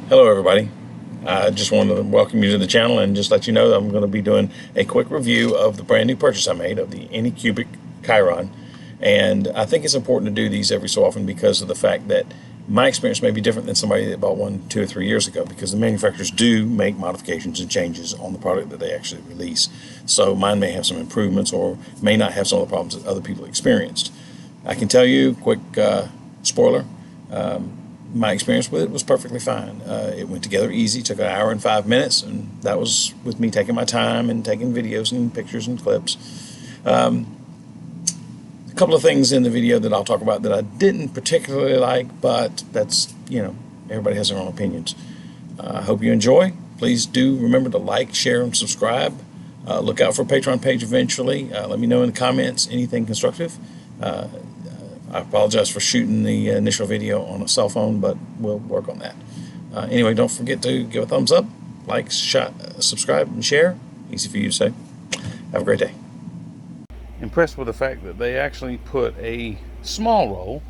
Hello everybody. I just wanted to welcome you to the channel and just let you know that I'm going to be doing a quick review of the brand new purchase I made of the Anycubic Chiron. And I think it's important to do these every so often because of the fact that my experience may be different than somebody that bought one 2 or 3 years ago, because the manufacturers do make modifications and changes on the product that they actually release. So mine may have some improvements or may not have some of the problems that other people experienced. I can tell you, quick spoiler, my experience with it was perfectly fine. It went together easy, took 1 hour and 5 minutes, and that was with me taking my time and taking videos and pictures and clips. A couple of things in the video that I'll talk about that I didn't particularly like, but that's, everybody has their own opinions. I hope you enjoy. Please do remember to like, share, and subscribe. Look out for a Patreon page eventually. Let me know in the comments anything constructive. I apologize for shooting the initial video on a cell phone, but we'll work on that. Anyway, don't forget to give a thumbs up, like, subscribe, and share. Easy for you to say. Have a great day. Impressed with the fact that they actually put a small roll,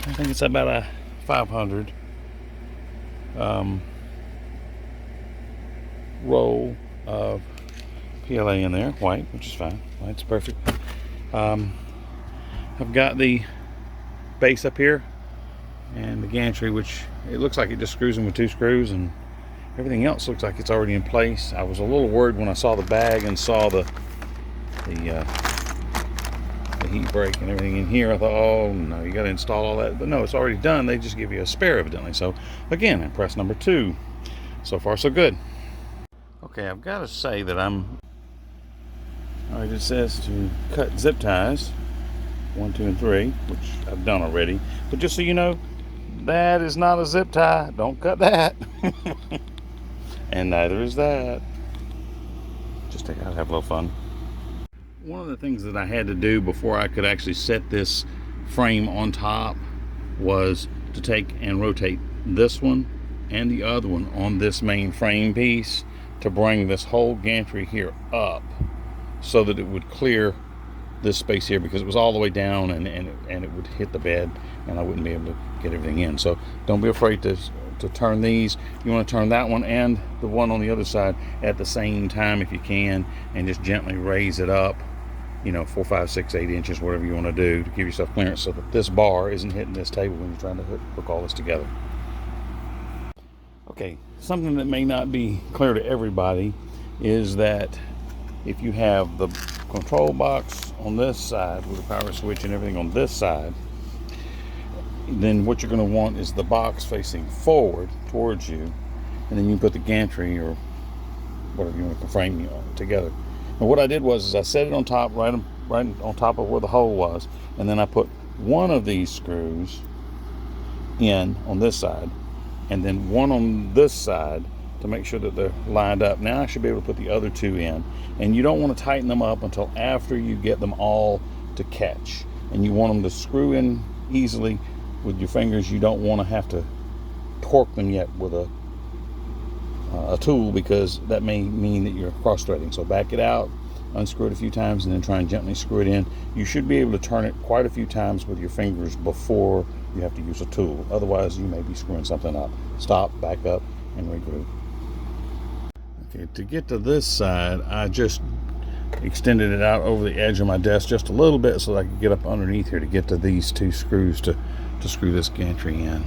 I think it's about a 500 roll of PLA in there, white, which is fine. White's perfect. I've got the base up here and the gantry, which it looks like it just screws in with 2 screws, and everything else looks like it's already in place. I was a little worried when I saw the bag and saw the heat brake and everything in here. I thought, oh no, you got to install all that, but no, it's already done. They just give you a spare evidently. So again, impress number 2. So far so good. Okay, I've got to say that all right, it says to cut zip ties 1, 2, and 3, which I've done already. But just so you know, that is not a zip tie. Don't cut that. And neither is that. Just take it out, have a little fun. One of the things that I had to do before I could actually set this frame on top was to take and rotate this one and the other one on this main frame piece to bring this whole gantry here up so that it would clear this space here, because it was all the way down and it would hit the bed and I wouldn't be able to get everything in. So don't be afraid to turn these. You want to turn that one and the one on the other side at the same time if you can, and just gently raise it up, 4, 5, 6, 8 inches, whatever you want to do to give yourself clearance so that this bar isn't hitting this table when you're trying to hook all this together. Okay, something that may not be clear to everybody is that if you have the control box on this side with the power switch and everything on this side, then what you're going to want is the box facing forward towards you, and then you put the gantry or whatever you want to frame together. And what I did was I set it on top, right on top of where the hole was, and then I put one of these screws in on this side and then one on this side to make sure that they're lined up. Now I should be able to put the other 2 in, and you don't want to tighten them up until after you get them all to catch, and you want them to screw in easily with your fingers. You don't want to have to torque them yet with a tool, because that may mean that you're cross-threading. So back it out, unscrew it a few times, and then try and gently screw it in. You should be able to turn it quite a few times with your fingers before you have to use a tool. Otherwise you may be screwing something up. Stop, back up, and reglue. Okay, to get to this side, I just extended it out over the edge of my desk just a little bit so that I could get up underneath here to get to these 2 screws to screw this gantry in.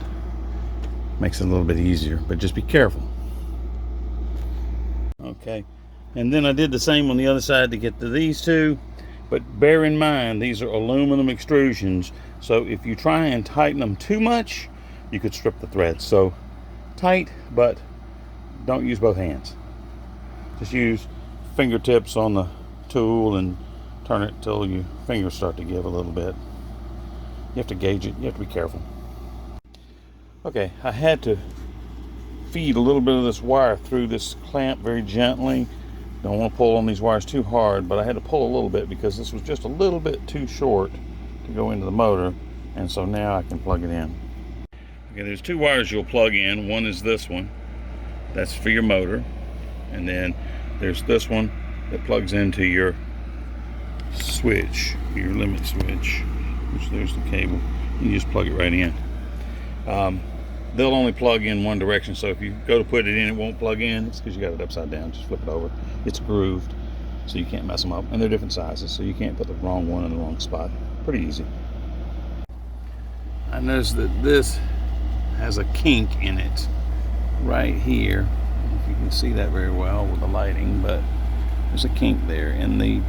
Makes it a little bit easier, but just be careful. Okay, and then I did the same on the other side to get to these 2, but bear in mind these are aluminum extrusions, so if you try and tighten them too much, you could strip the threads. So tight, but don't use both hands. Just use fingertips on the tool and turn it till your fingers start to give a little bit. You have to gauge it. You have to be careful. Okay, I had to feed a little bit of this wire through this clamp very gently. Don't want to pull on these wires too hard, but I had to pull a little bit because this was just a little bit too short to go into the motor, and so now I can plug it in. Okay, there's 2 wires you'll plug in. One is this one. That's for your motor. And then there's this one that plugs into your switch, your limit switch, which there's the cable. You just plug it right in. they'll only plug in one direction. So if you go to put it in, it won't plug in. It's because you got it upside down. Just flip it over. It's grooved, so you can't mess them up. And they're different sizes, so you can't put the wrong one in the wrong spot. Pretty easy. I noticed that this has a kink in it right here. I don't know if you can see that very well with the lighting, but there's a kink there in the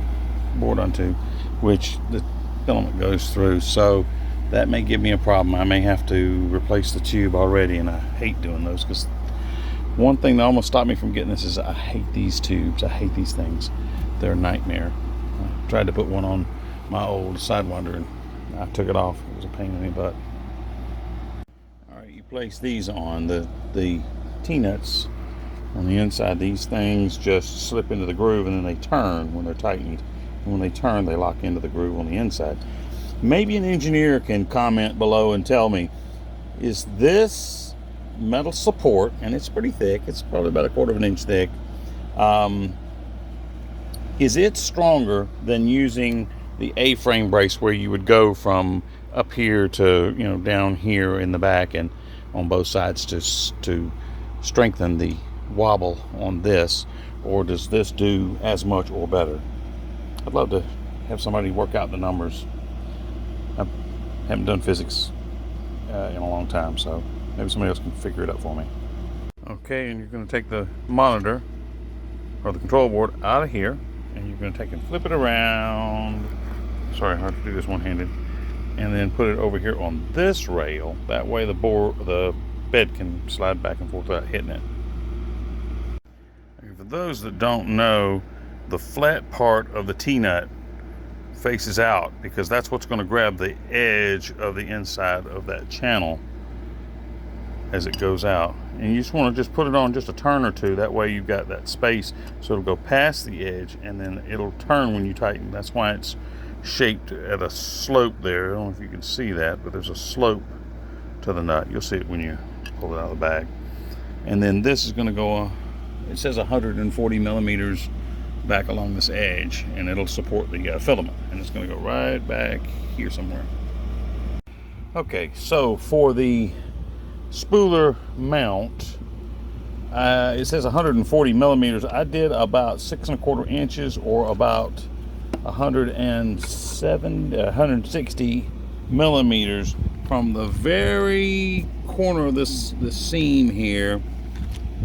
board on tube, which the filament goes through. So that may give me a problem. I may have to replace the tube already, and I hate doing those, because one thing that almost stopped me from getting this is I hate these tubes. I hate these things. They're a nightmare. I tried to put one on my old Sidewinder and I took it off. It was a pain in the butt. Alright, you place these on the T-nuts on the inside. These things just slip into the groove, and then they turn when they're tightened. And when they turn, they lock into the groove on the inside. Maybe an engineer can comment below and tell me, is this metal support, and it's pretty thick, it's probably about 1/4 of an inch thick, is it stronger than using the A-frame brace, where you would go from up here to, you know, down here in the back and on both sides to strengthen the wobble on this? Or does this do as much or better? I'd love to have somebody work out the numbers. I haven't done physics in a long time, so maybe somebody else can figure it out for me. Okay, and you're going to take the monitor or the control board out of here, and you're going to take and flip it around. Sorry, hard to do this one-handed. And then put it over here on this rail. That way the bed can slide back and forth without hitting it. For those that don't know, the flat part of the T-nut faces out, because that's what's going to grab the edge of the inside of that channel as it goes out. And you just want to just put it on just a turn or two. That way you've got that space, so it'll go past the edge, and then it'll turn when you tighten. That's why it's shaped at a slope there. I don't know if you can see that, but there's a slope to the nut. You'll see it when you pull it out of the bag. And then this is going to go, it says 140 millimeters back along this edge, and it'll support the filament, and it's going to go right back here somewhere. Okay, so for the spooler mount, it says 140 millimeters. I did about 6 1/4 inches, or about 160 millimeters from the very corner of this seam here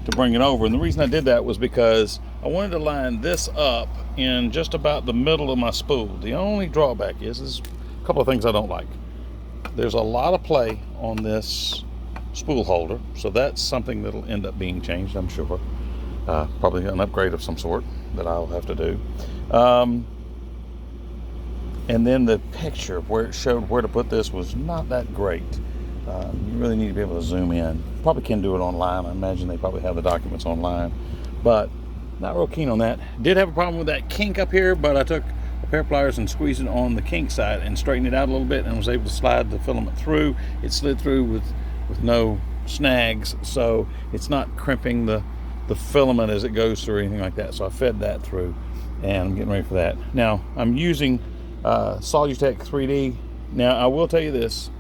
to bring it over. And the reason I did that was because I wanted to line this up in just about the middle of my spool. The only drawback is a couple of things I don't like. There's a lot of play on this spool holder, so that's something that'll end up being changed, I'm sure. Probably an upgrade of some sort that I'll have to do. And then the picture where it showed where to put this was not that great. You really need to be able to zoom in. Probably can do it online. I imagine they probably have the documents online, but not real keen on that. Did have a problem with that kink up here, but I took a pair of pliers and squeezed it on the kink side and straightened it out a little bit, and was able to slide the filament through. It slid through with no snags, so it's not crimping the filament as it goes through or anything like that. So I fed that through, and I'm getting ready for that. Now I'm using Solutech 3D. Now I will tell you this,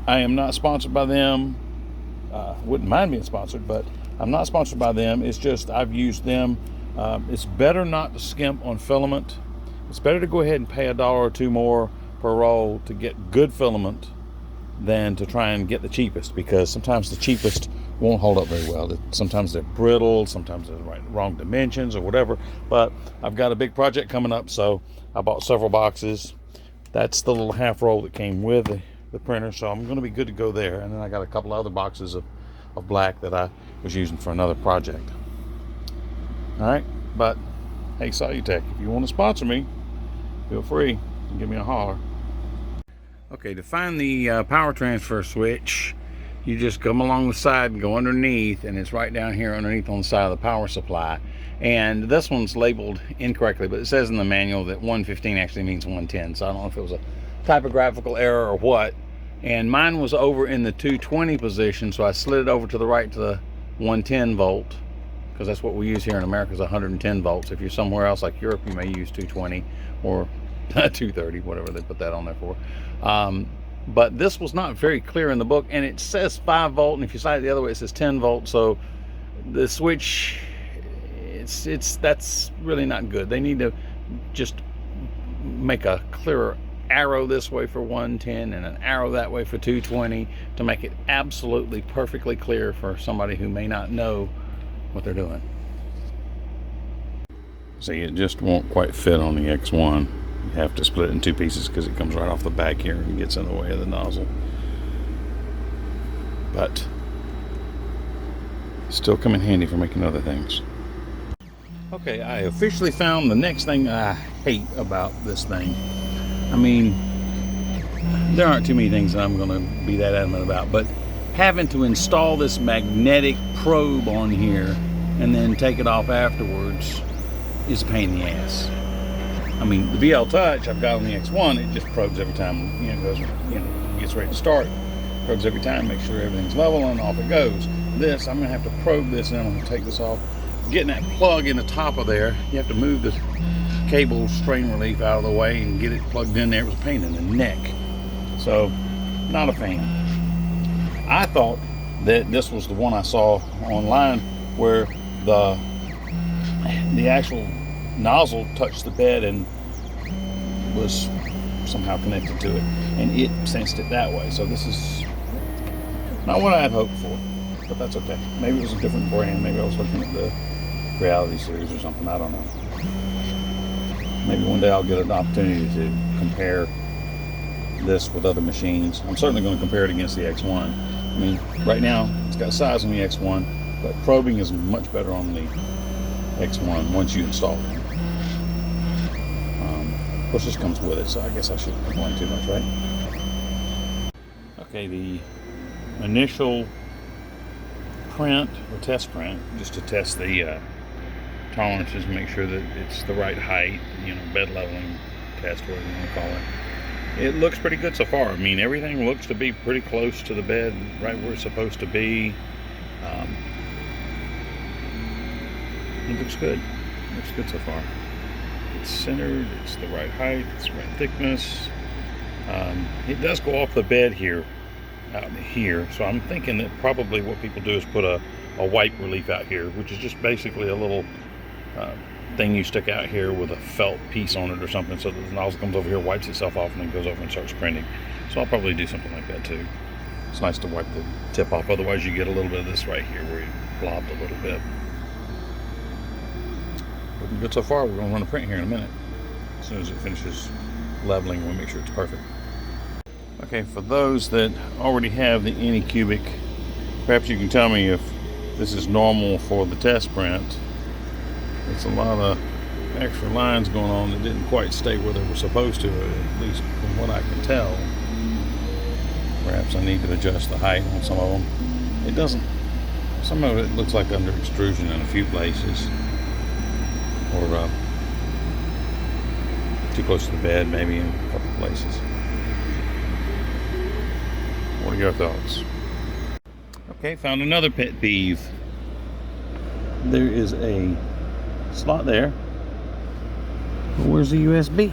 I am not sponsored by them. Wouldn't mind being sponsored, but I'm not sponsored by them. It's just I've used them. It's better not to skimp on filament. It's better to go ahead and pay $1 or $2 more per roll to get good filament than to try and get the cheapest, because sometimes the cheapest won't hold up very well. Sometimes they're brittle, sometimes they're the wrong dimensions or whatever. But I've got a big project coming up, so I bought several boxes. That's the little half roll that came with the printer, so I'm going to be good to go there. And then I got a couple other boxes of black that I was using for another project. All right, but hey, Solutech, if you want to sponsor me, feel free and give me a holler. Okay, to find the power transfer switch, you just come along the side and go underneath, and it's right down here underneath on the side of the power supply. And this one's labeled incorrectly, but it says in the manual that 115 actually means 110, so I don't know if it was a typographical error or what. And mine was over in the 220 position, so I slid it over to the right to the 110 volt, because that's what we use here in America, is 110 volts. If you're somewhere else like Europe, you may use 220 or 230, whatever they put that on there for. but this was not very clear in the book, and it says 5 volt, and if you slide it the other way it says 10 volt. So the switch, that's really not good. They need to just make a clearer arrow this way for 110 and an arrow that way for 220 to make it absolutely perfectly clear for somebody who may not know what they're doing. See, it just won't quite fit on the X1. You have to split it in 2 pieces because it comes right off the back here and gets in the way of the nozzle. But still come in handy for making other things. Okay, I officially found the next thing I hate about this thing. I mean, there aren't too many things that I'm going to be that adamant about, but having to install this magnetic probe on here and then take it off afterwards is a pain in the ass. I mean, the BL Touch I've got on the X1, it just probes every time, goes, gets ready to start. Probes every time, make sure everything's level, and off it goes. This, I'm going to have to probe this, and I'm going to take this off. Getting that plug in the top of there, you have to move the cable strain relief out of the way and get it plugged in there. It was a pain in the neck. So, not a fan. I thought that this was the one I saw online where the actual nozzle touched the bed and was somehow connected to it, and it sensed it that way. So this is not what I had hoped for, but that's okay. Maybe it was a different brand. Maybe I was looking at the Reality Series or something. I don't know. Maybe one day I'll get an opportunity to compare this with other machines. I'm certainly going to compare it against the X1. I mean, right now it's got size on the X1, but probing is much better on the X1 once you install it. Of course, this comes with it, so I guess I shouldn't complain too much, right? Okay, the initial print, or test print, just to test the tolerances, make sure that it's the right height, bed leveling test, whatever you want to call it. It looks pretty good so far. I mean, everything looks to be pretty close to the bed, right where it's supposed to be. It looks good. It looks good so far. It's centered, it's the right height, it's the right thickness. It does go off the bed here, out here, so I'm thinking that probably what people do is put a wipe relief out here, which is just basically a little thing you stick out here with a felt piece on it or something, so that the nozzle comes over here, wipes itself off, and then goes over and starts printing. So I'll probably do something like that too. It's nice to wipe the tip off, otherwise you get a little bit of this right here where you blobbed a little bit. Looking good so far. We're going to run a print here in a minute. As soon as it finishes leveling, we'll make sure it's perfect. Okay, for those that already have the Anycubic, perhaps you can tell me if this is normal for the test print. It's a lot of extra lines going on that didn't quite stay where they were supposed to, at least from what I can tell. Perhaps I need to adjust the height on some of them. It doesn't, some of it looks like under extrusion in a few places. Or too close to the bed, maybe in a couple places. What are your thoughts? Okay, found another pet peeve. There is a slot there, but where's the USB?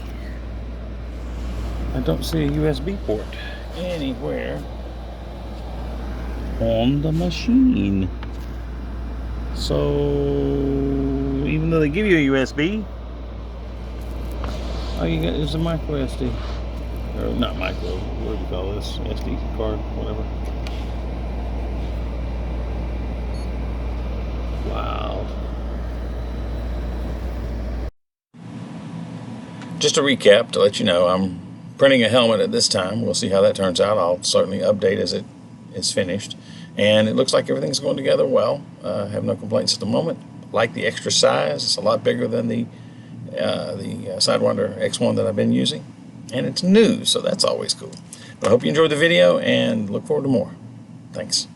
I don't see a USB port anywhere on the machine. So even though they give you a USB, all you got is a micro SD, or not micro, what do you call this? SD card, whatever. Wow. Just to recap, to let you know, I'm printing a helmet at this time. We'll see how that turns out. I'll certainly update as it is finished. And it looks like everything's going together well. I have no complaints at the moment. Like the extra size, it's a lot bigger than the Sidewinder X1 that I've been using. And it's new, so that's always cool. But I hope you enjoyed the video and look forward to more. Thanks.